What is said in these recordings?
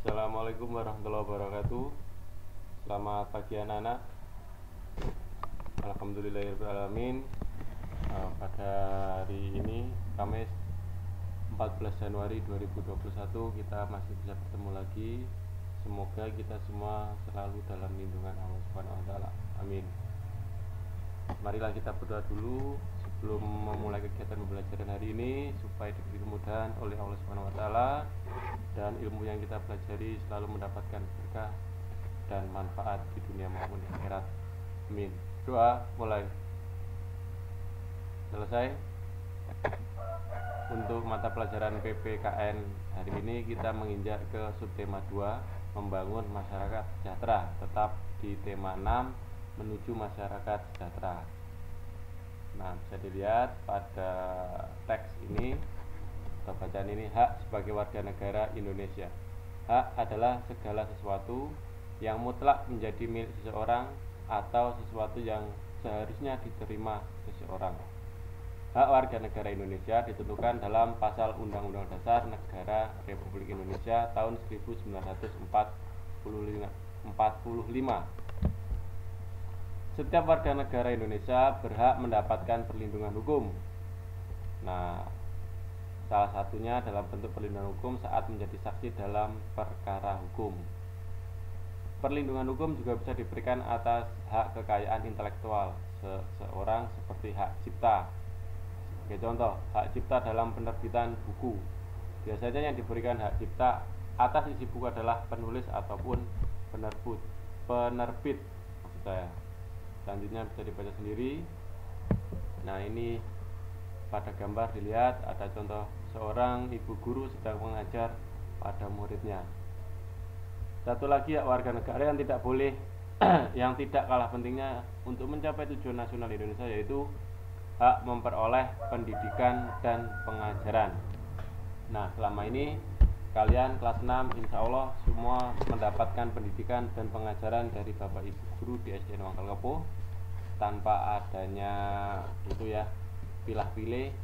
Assalamualaikum warahmatullahi wabarakatuh. Selamat pagi anak-anak. Alhamdulillahirrahmanirrahim. Pada hari ini Kamis 14 Januari 2021 kita masih bisa bertemu lagi. Semoga kita semua selalu dalam lindungan Allah Subhanahu wa taala. Amin. Marilah kita berdoa dulu sebelum memulai kegiatan pembelajaran hari ini supaya diberi kemudahan oleh Allah Subhanahu wa taala dan ilmu yang kita pelajari selalu mendapatkan berkah dan manfaat di dunia maupun di akhirat. Amin. Doa mulai. Selesai. Untuk mata pelajaran PPKN hari ini kita menginjak ke subtema 2, membangun masyarakat sejahtera, tetap di tema 6, menuju masyarakat sejahtera. Nah, bisa dilihat pada teks ini atau bacaan ini, hak sebagai warga negara Indonesia. Hak adalah segala sesuatu yang mutlak menjadi milik seseorang atau sesuatu yang seharusnya diterima seseorang. Hak warga negara Indonesia ditentukan dalam pasal Undang-Undang Dasar Negara Republik Indonesia tahun 1945. Setiap warga negara Indonesia berhak mendapatkan perlindungan hukum. Nah, salah satunya dalam bentuk perlindungan hukum saat menjadi saksi dalam perkara hukum. Perlindungan hukum juga bisa diberikan atas hak kekayaan intelektual seseorang seperti hak cipta. Sebagai contoh, hak cipta dalam penerbitan buku. Biasanya yang diberikan hak cipta atas isi buku adalah penulis ataupun penerbit maksud saya. Selanjutnya bisa dibaca sendiri. Nah, ini pada gambar dilihat ada contoh seorang ibu guru sedang mengajar pada muridnya. Satu lagi, hak warga negara yang tidak boleh yang tidak kalah pentingnya untuk mencapai tujuan nasional Indonesia, yaitu hak memperoleh pendidikan dan pengajaran. Nah, selama ini kalian kelas 6 insya Allah semua mendapatkan pendidikan dan pengajaran dari Bapak Ibu guru di SDN Wangkalkepuh tanpa adanya itu ya, pilih-pilih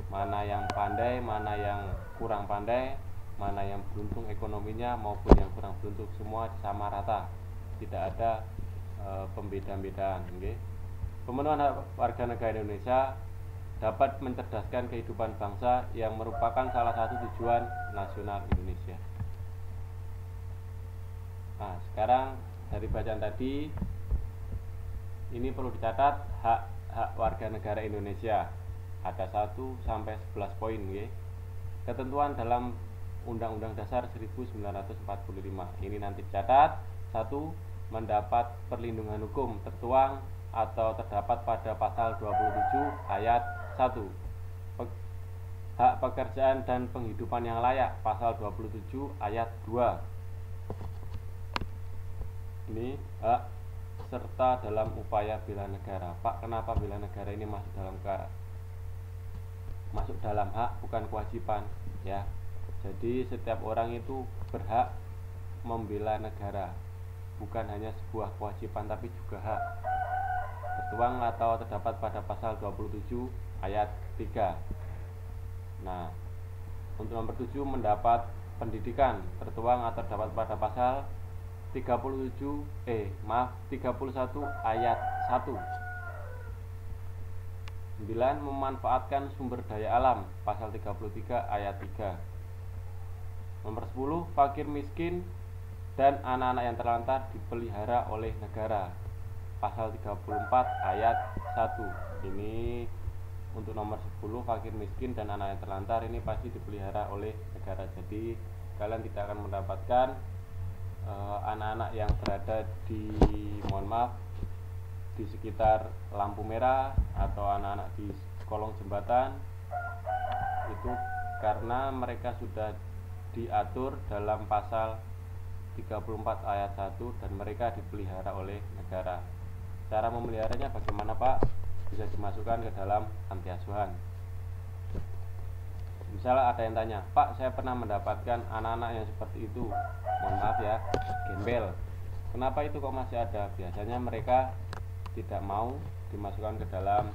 mana yang pandai, mana yang kurang pandai, mana yang beruntung ekonominya maupun yang kurang beruntung, semua sama rata, tidak ada pembeda-bedaan. Okay? Pemenuhan hak warga negara Indonesia dapat mencerdaskan kehidupan bangsa yang merupakan salah satu tujuan nasional Indonesia. Nah, sekarang dari bacaan tadi ini perlu dicatat, hak warga negara Indonesia ada 1 sampai 11 poin, ya. Ketentuan dalam Undang-Undang Dasar 1945. Ini nanti dicatat. 1. Mendapat perlindungan hukum tertuang atau terdapat pada pasal 27 ayat 1. Hak pekerjaan dan penghidupan yang layak, pasal 27 ayat 2. Ini hak serta dalam upaya bela negara. Pak, kenapa bela negara ini masuk dalam hak bukan kewajiban, ya. Jadi setiap orang itu berhak membela negara, bukan hanya sebuah kewajiban tapi juga hak. Tertuang atau terdapat pada pasal 27 ayat 3. Nah, untuk nomor 7, mendapat pendidikan, tertuang atau terdapat pada pasal 31 ayat 1. 9. Memanfaatkan sumber daya alam, pasal 33 ayat 3. Nomor 10, fakir miskin dan anak-anak yang terlantar dipelihara oleh negara, pasal 34 ayat 1. Ini untuk nomor 10, fakir miskin dan anak yang terlantar ini pasti dipelihara oleh negara. Jadi kalian tidak akan mendapatkan anak-anak yang berada di di sekitar lampu merah atau anak-anak di kolong jembatan itu, karena mereka sudah diatur dalam pasal 34 ayat 1 dan mereka dipelihara oleh negara. Cara memeliharanya bagaimana, Pak? Bisa dimasukkan ke dalam panti asuhan. Misalnya ada yang tanya, Pak, saya pernah mendapatkan anak-anak yang seperti itu, mohon maaf ya, gembel. Kenapa itu kok masih ada? Biasanya mereka tidak mau dimasukkan ke dalam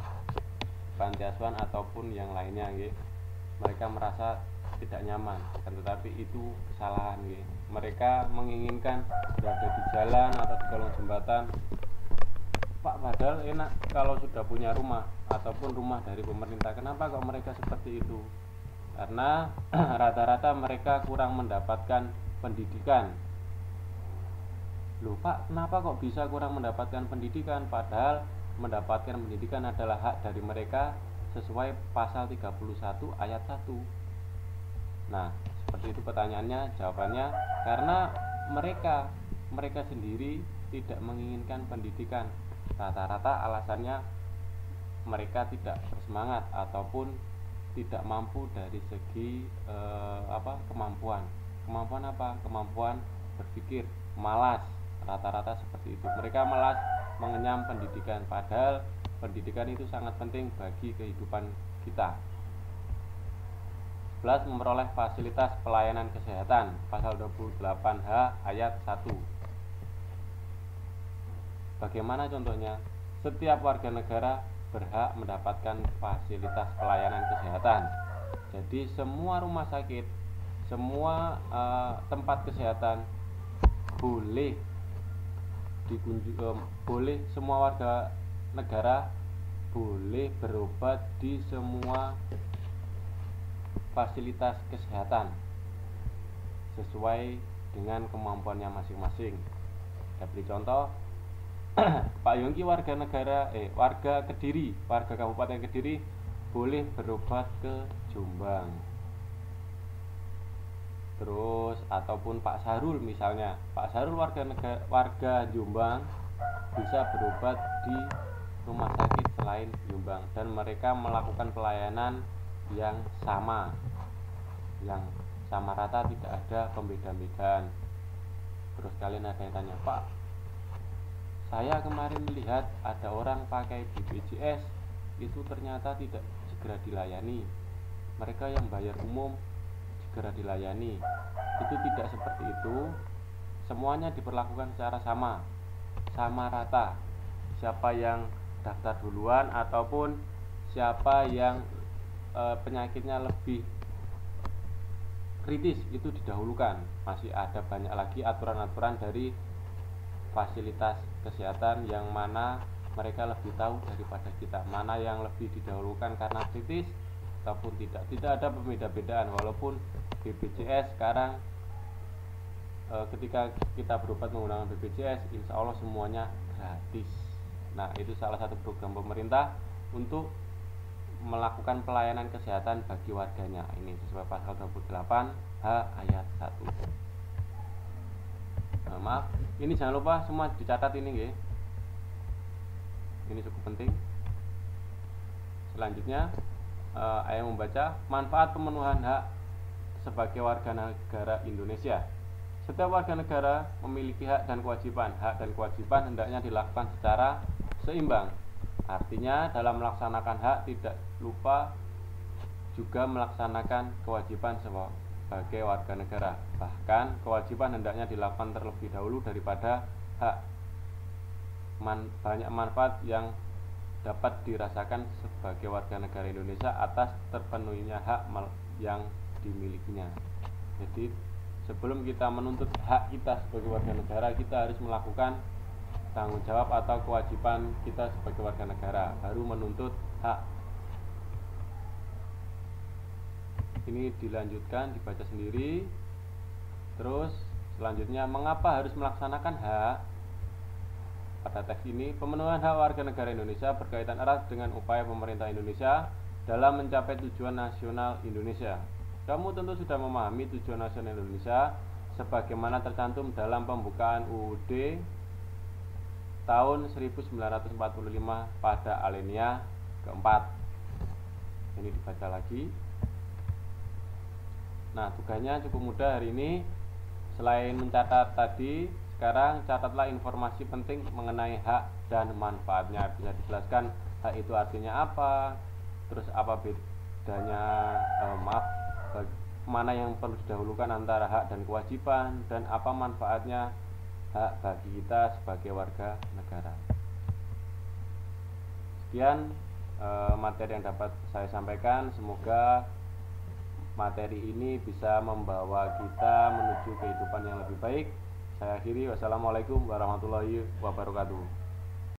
panti asuhan ataupun yang lainnya, gitu. Mereka merasa tidak nyaman, kan tetapi itu kesalahan ya. Mereka menginginkan berada di jalan atau di kolong jembatan. Pak, padahal enak kalau sudah punya rumah ataupun rumah dari pemerintah. Kenapa kok mereka seperti itu? Karena rata-rata mereka kurang mendapatkan pendidikan. Loh Pak, kenapa kok bisa kurang mendapatkan pendidikan? Padahal mendapatkan pendidikan adalah hak dari mereka sesuai pasal 31 ayat 1. Nah, seperti itu pertanyaannya. Jawabannya karena mereka sendiri tidak menginginkan pendidikan. Rata-rata alasannya mereka tidak bersemangat ataupun tidak mampu dari segi kemampuan. Kemampuan apa? Kemampuan berpikir, malas. Rata-rata seperti itu. Mereka malas mengenyam pendidikan, padahal pendidikan itu sangat penting bagi kehidupan kita. 11. Memperoleh fasilitas pelayanan kesehatan, pasal 28H ayat 1. Bagaimana contohnya? Setiap warga negara berhak mendapatkan fasilitas pelayanan kesehatan. Jadi semua rumah sakit, semua tempat kesehatan boleh boleh, semua warga negara boleh berobat di semua fasilitas kesehatan sesuai dengan kemampuannya masing-masing. Kita beri contoh. Pak Yongki warga Kediri, warga Kabupaten Kediri boleh berobat ke Jombang. Terus ataupun Pak Sarul misalnya, Pak Sarul warga Jombang bisa berobat di rumah sakit selain Jombang, dan mereka melakukan pelayanan yang sama rata, tidak ada pembeda-bedaan. Terus kalian ada yang tanya, Pak, saya kemarin melihat ada orang pakai BPJS itu ternyata tidak segera dilayani, mereka yang bayar umum segera dilayani. Itu tidak seperti itu. Semuanya diperlakukan secara sama rata. Siapa yang daftar duluan ataupun siapa yang penyakitnya lebih kritis itu didahulukan. Masih ada banyak lagi aturan-aturan dari fasilitas kesehatan yang mana mereka lebih tahu daripada kita, mana yang lebih didahulukan karena kritis ataupun tidak ada pembeda-bedaan. Walaupun BPJS sekarang ketika kita berobat menggunakan BPJS, insya Allah semuanya gratis. Nah, itu salah satu program pemerintah untuk melakukan pelayanan kesehatan bagi warganya. Ini sesuai pasal 28H ayat 1. Maaf, ini jangan lupa semua dicatat ini nggih. Ini cukup penting. Selanjutnya ayat membaca manfaat pemenuhan hak sebagai warga negara Indonesia. Setiap warga negara memiliki hak dan kewajiban. Hak dan kewajiban hendaknya dilakukan secara seimbang. Artinya dalam melaksanakan hak tidak lupa juga melaksanakan kewajiban sebagai warga negara. Bahkan kewajiban hendaknya dilakukan terlebih dahulu daripada hak. Banyak manfaat yang dapat dirasakan sebagai warga negara Indonesia atas terpenuhinya hak yang dimilikinya. Jadi sebelum kita menuntut hak kita sebagai warga negara, kita harus melakukan tanggung jawab atau kewajiban kita sebagai warga negara, baru menuntut hak. Ini dilanjutkan, dibaca sendiri. Terus selanjutnya, mengapa harus melaksanakan hak? Pada teks ini, pemenuhan hak warga negara Indonesia berkaitan erat dengan upaya pemerintah Indonesia dalam mencapai tujuan nasional Indonesia. Kamu tentu sudah memahami tujuan nasional Indonesia sebagaimana tercantum dalam pembukaan UUD tahun 1945 pada alinea keempat. Ini dibaca lagi. Nah, tugasnya cukup mudah hari ini. Selain mencatat tadi, sekarang catatlah informasi penting mengenai hak dan manfaatnya. Bisa dijelaskan hak itu artinya apa, terus apa bedanya, mana yang perlu didahulukan antara hak dan kewajiban, dan apa manfaatnya hak bagi kita sebagai warga negara. Sekian materi yang dapat saya sampaikan. Semoga materi ini bisa membawa kita menuju kehidupan yang lebih baik. Saya akhiri, wassalamualaikum warahmatullahi wabarakatuh.